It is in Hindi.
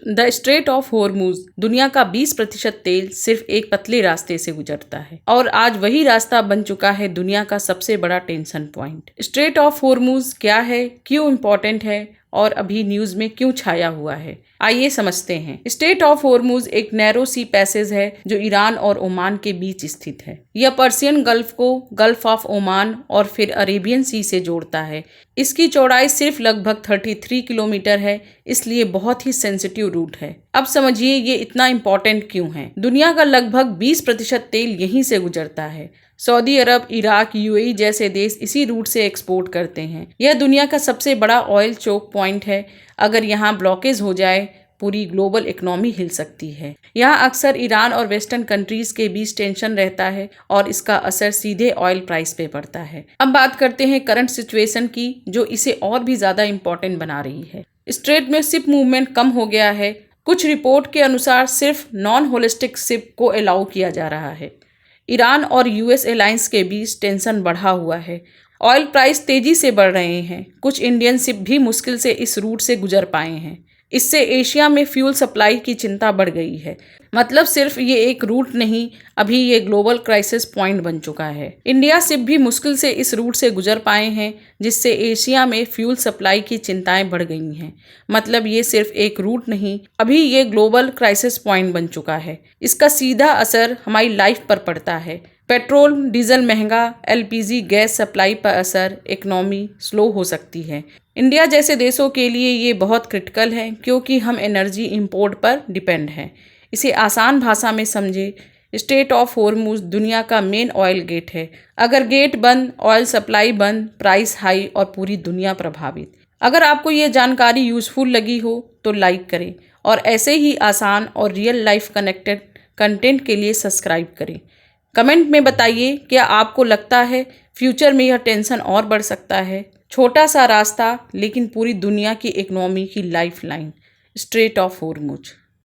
द स्ट्रेट ऑफ होर्मुज, दुनिया का 20% तेल सिर्फ एक पतले रास्ते से गुजरता है और आज वही रास्ता बन चुका है दुनिया का सबसे बड़ा tension point. Straight of Hormuz क्या है, क्यों इम्पोर्टेंट है और अभी न्यूज में क्यों छाया हुआ है, आइए समझते हैं। स्ट्रेट ऑफ होर्मुज एक नैरो सी पैसेज है जो ईरान और ओमान के बीच स्थित है। यह पर्शियन गल्फ को गल्फ ऑफ ओमान और फिर अरेबियन सी से जोड़ता है। इसकी चौड़ाई सिर्फ लगभग 33 किलोमीटर है, इसलिए बहुत ही सेंसिटिव रूट है। अब समझिए ये इतना इम्पोर्टेंट क्यों है। दुनिया का लगभग 20% तेल यहीं से गुजरता है। सऊदी अरब, इराक, यूएई जैसे देश इसी रूट से एक्सपोर्ट करते हैं। यह दुनिया का सबसे बड़ा ऑयल चोक पॉइंट है। अगर यहाँ ब्लॉकेज हो जाए पूरी ग्लोबल इकोनॉमी हिल सकती है। यहाँ अक्सर ईरान और वेस्टर्न कंट्रीज के बीच टेंशन रहता है और इसका असर सीधे ऑयल प्राइस पे पड़ता है। अब बात करते हैं करंट सिचुएशन की, जो इसे और भी ज्यादा इम्पोर्टेंट बना रही है। स्ट्रेट में शिप मूवमेंट कम हो गया है। कुछ रिपोर्ट के अनुसार सिर्फ नॉन होलिस्टिक शिप को अलाउ किया जा रहा है। ईरान और यूएस अलायंस के बीच टेंशन बढ़ा हुआ है। ऑयल प्राइस तेजी से बढ़ रहे हैं। कुछ इंडियन शिप भी मुश्किल से इस रूट से गुजर पाए हैं। इससे एशिया में फ्यूल सप्लाई की चिंता बढ़ गई है। मतलब सिर्फ ये एक रूट नहीं, अभी ये ग्लोबल क्राइसिस पॉइंट बन चुका है। इंडिया शिप भी मुश्किल से इस रूट से गुजर पाए हैं, जिससे एशिया में फ्यूल सप्लाई की चिंताएं बढ़ गई हैं। मतलब ये सिर्फ एक रूट नहीं, अभी ये ग्लोबल क्राइसिस पॉइंट बन चुका है। इसका सीधा असर हमारी लाइफ पर पड़ता है। पेट्रोल डीजल महंगा, एलपीजी गैस सप्लाई पर असर, इकोनॉमी स्लो हो सकती है। इंडिया जैसे देशों के लिए ये बहुत क्रिटिकल है, क्योंकि हम एनर्जी इंपोर्ट पर डिपेंड हैं। इसे आसान भाषा में समझे, स्ट्रेट ऑफ होर्मुज दुनिया का मेन ऑयल गेट है। अगर गेट बंद, ऑयल सप्लाई बंद, प्राइस हाई और पूरी दुनिया प्रभावित। अगर आपको ये जानकारी यूजफुल लगी हो तो लाइक करें और ऐसे ही आसान और रियल लाइफ कनेक्टेड कंटेंट के लिए सब्सक्राइब करें। कमेंट में बताइए, क्या आपको लगता है फ्यूचर में यह टेंशन और बढ़ सकता है। छोटा सा रास्ता लेकिन पूरी दुनिया की इकोनॉमी की life line, straight of Hormuz.